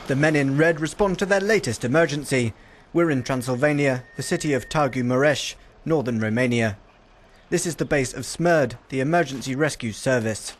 The men in red respond to their latest emergency. We're in Transylvania, the city of Târgu Mureș, northern Romania. This is the base of SMERD, the Emergency Rescue Service.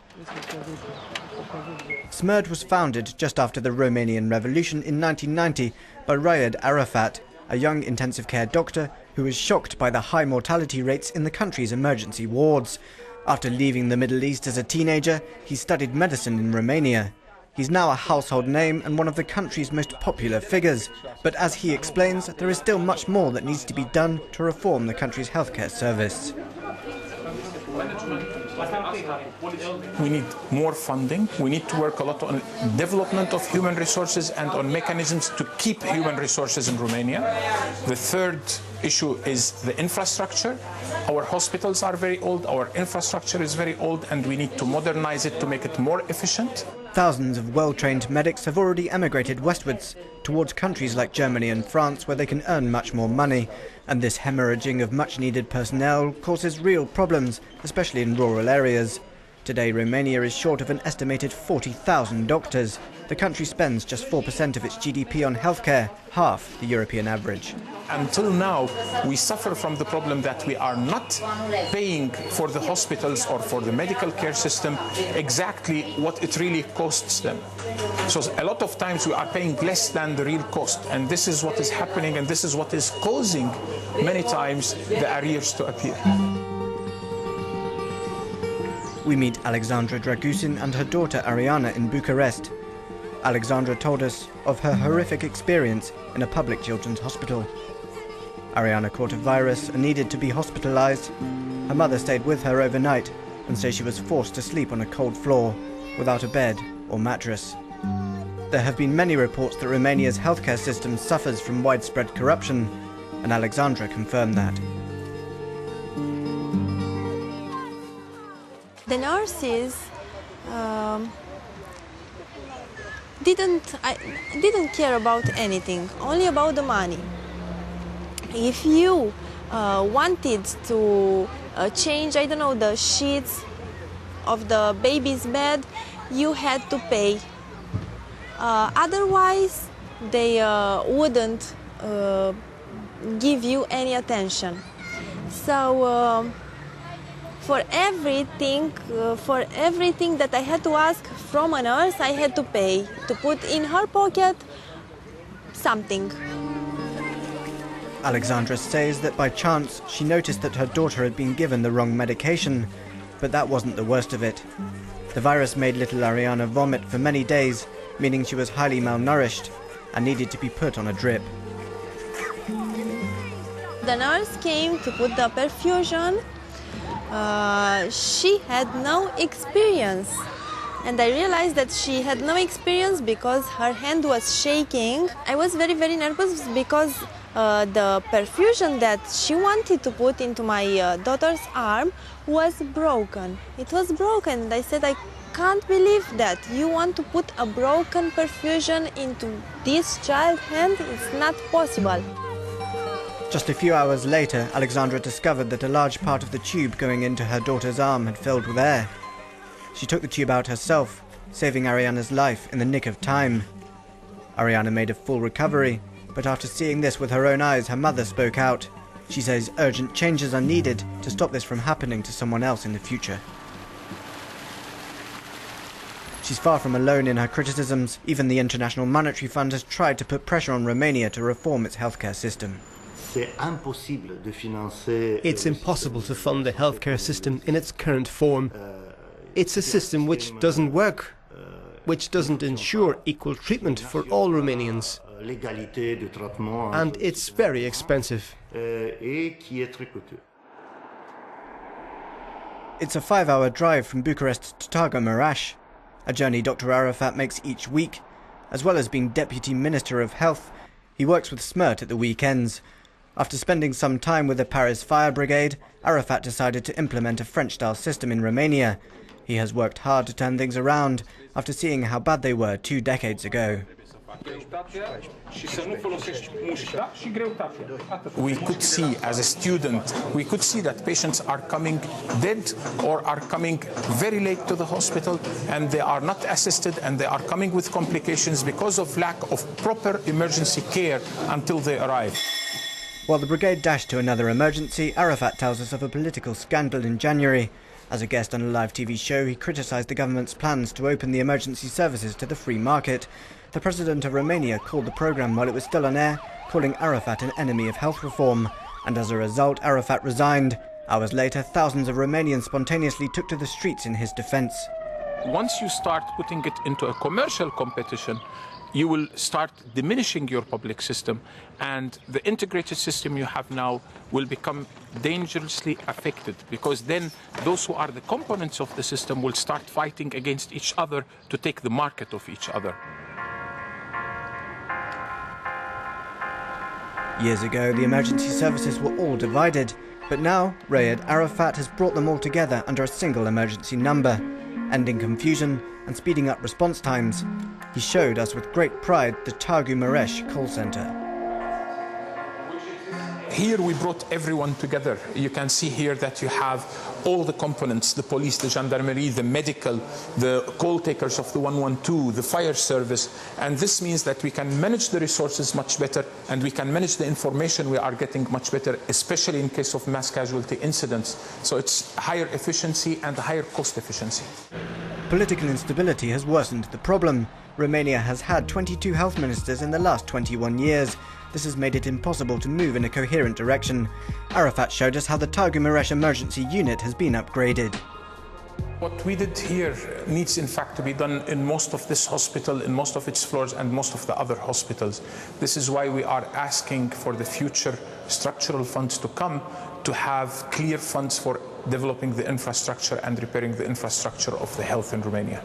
SMERD was founded just after the Romanian Revolution in 1990 by Riyad Arafat, a young intensive care doctor who was shocked by the high mortality rates in the country's emergency wards. After leaving the Middle East as a teenager, he studied medicine in Romania. He's now a household name and one of the country's most popular figures. But as he explains, there is still much more that needs to be done to reform the country's healthcare service. We need more funding. We need to work a lot on development of human resources and on mechanisms to keep human resources in Romania. The third issue is the infrastructure. Our hospitals are very old, our infrastructure is very old, and we need to modernize it to make it more efficient. Thousands of well-trained medics have already emigrated westwards, towards countries like Germany and France where they can earn much more money. And this hemorrhaging of much-needed personnel causes real problems, especially in rural areas. Today, Romania is short of an estimated 40,000 doctors. The country spends just 4% of its GDP on healthcare, half the European average. Until now, we suffer from the problem that we are not paying for the hospitals or for the medical care system exactly what it really costs them. So a lot of times we are paying less than the real cost, and this is what is happening, and this is what is causing many times the arrears to appear. We meet Alexandra Dragusin and her daughter Ariana in Bucharest. Alexandra told us of her horrific experience in a public children's hospital. Ariana caught a virus and needed to be hospitalized. Her mother stayed with her overnight and says she was forced to sleep on a cold floor without a bed or mattress. There have been many reports that Romania's healthcare system suffers from widespread corruption, and Alexandra confirmed that. The nurses didn't care about anything, only about the money. If you wanted to change, I don't know, the sheets of the baby's bed, you had to pay. Otherwise, they wouldn't give you any attention. So for everything that I had to ask from a nurse, I had to pay, to put in her pocket something. Alexandra says that by chance she noticed that her daughter had been given the wrong medication, but that wasn't the worst of it. The virus made little Ariana vomit for many days, meaning she was highly malnourished and needed to be put on a drip. The nurse came to put the perfusion. She had no experience, and I realized that she had no experience because her hand was shaking. I was very, very nervous because the perfusion that she wanted to put into my daughter's arm was broken. It was broken, and I said, I can't believe that. You want to put a broken perfusion into this child's hand? It's not possible. Just a few hours later, Alexandra discovered that a large part of the tube going into her daughter's arm had filled with air. She took the tube out herself, saving Ariana's life in the nick of time. Ariana made a full recovery, but after seeing this with her own eyes, her mother spoke out. She says urgent changes are needed to stop this from happening to someone else in the future. She's far from alone in her criticisms. Even the International Monetary Fund has tried to put pressure on Romania to reform its healthcare system. It's impossible to fund the healthcare system in its current form. It's a system which doesn't work, which doesn't ensure equal treatment for all Romanians. And it's very expensive. It's a 5-hour drive from Bucharest to Târgu Mureș, a journey Dr. Arafat makes each week. As well as being Deputy Minister of Health, he works with SMERT at the weekends. After spending some time with the Paris Fire Brigade, Arafat decided to implement a French-style system in Romania. He has worked hard to turn things around after seeing how bad they were 2 decades ago. We could see, as a student, we could see that patients are coming dead or are coming very late to the hospital, and they are not assisted, and they are coming with complications because of lack of proper emergency care until they arrive. While the brigade dashed to another emergency, Arafat tells us of a political scandal in January. As a guest on a live TV show, he criticised the government's plans to open the emergency services to the free market. The president of Romania called the programme while it was still on air, calling Arafat an enemy of health reform. And as a result, Arafat resigned. Hours later, thousands of Romanians spontaneously took to the streets in his defence. Once you start putting it into a commercial competition, you will start diminishing your public system, and the integrated system you have now will become dangerously affected, because then those who are the components of the system will start fighting against each other to take the market of each other. Years ago, the emergency services were all divided, but now Rayed Arafat has brought them all together under a single emergency number, ending confusion and speeding up response times. He showed us with great pride the Târgu Mureș call centre. Here we brought everyone together. You can see here that you have all the components, the police, the gendarmerie, the medical, the call takers of the 112, the fire service, and this means that we can manage the resources much better, and we can manage the information we are getting much better, especially in case of mass casualty incidents. So it's higher efficiency and higher cost efficiency. Political instability has worsened the problem. Romania has had 22 health ministers in the last 21 years. This has made it impossible to move in a coherent direction. Arafat showed us how the Târgu Mureș emergency unit has been upgraded. What we did here needs in fact to be done in most of this hospital, in most of its floors, and most of the other hospitals. This is why we are asking for the future structural funds to come, to have clear funds for developing the infrastructure and repairing the infrastructure of the health in Romania.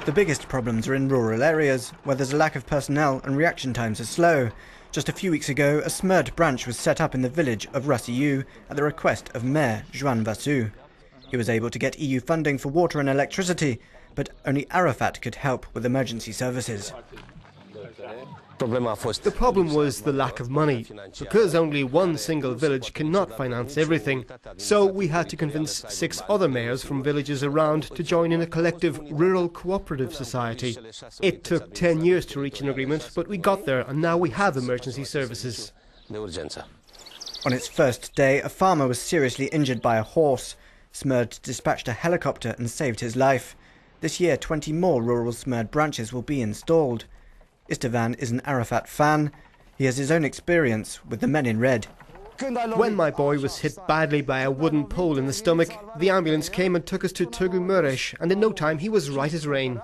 The biggest problems are in rural areas, where there's a lack of personnel and reaction times are slow. Just a few weeks ago, a SMERD branch was set up in the village of Răsiu at the request of Mayor Joan Vasu. He was able to get EU funding for water and electricity, but only Arafat could help with emergency services. The problem was the lack of money, because only one single village cannot finance everything. So we had to convince 6 other mayors from villages around to join in a collective rural cooperative society. It took 10 years to reach an agreement, but we got there, and now we have emergency services. On its first day, a farmer was seriously injured by a horse. SMERD dispatched a helicopter and saved his life. This year, 20 more rural SMERD branches will be installed. Istvan is an Arafat fan. He has his own experience with the men in red. When my boy was hit badly by a wooden pole in the stomach, the ambulance came and took us to Târgu Mureș, and in no time he was right as rain.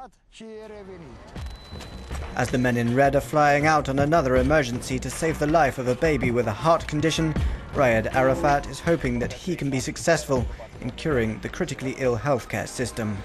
As the men in red are flying out on another emergency to save the life of a baby with a heart condition, Rayed Arafat is hoping that he can be successful in curing the critically ill healthcare system.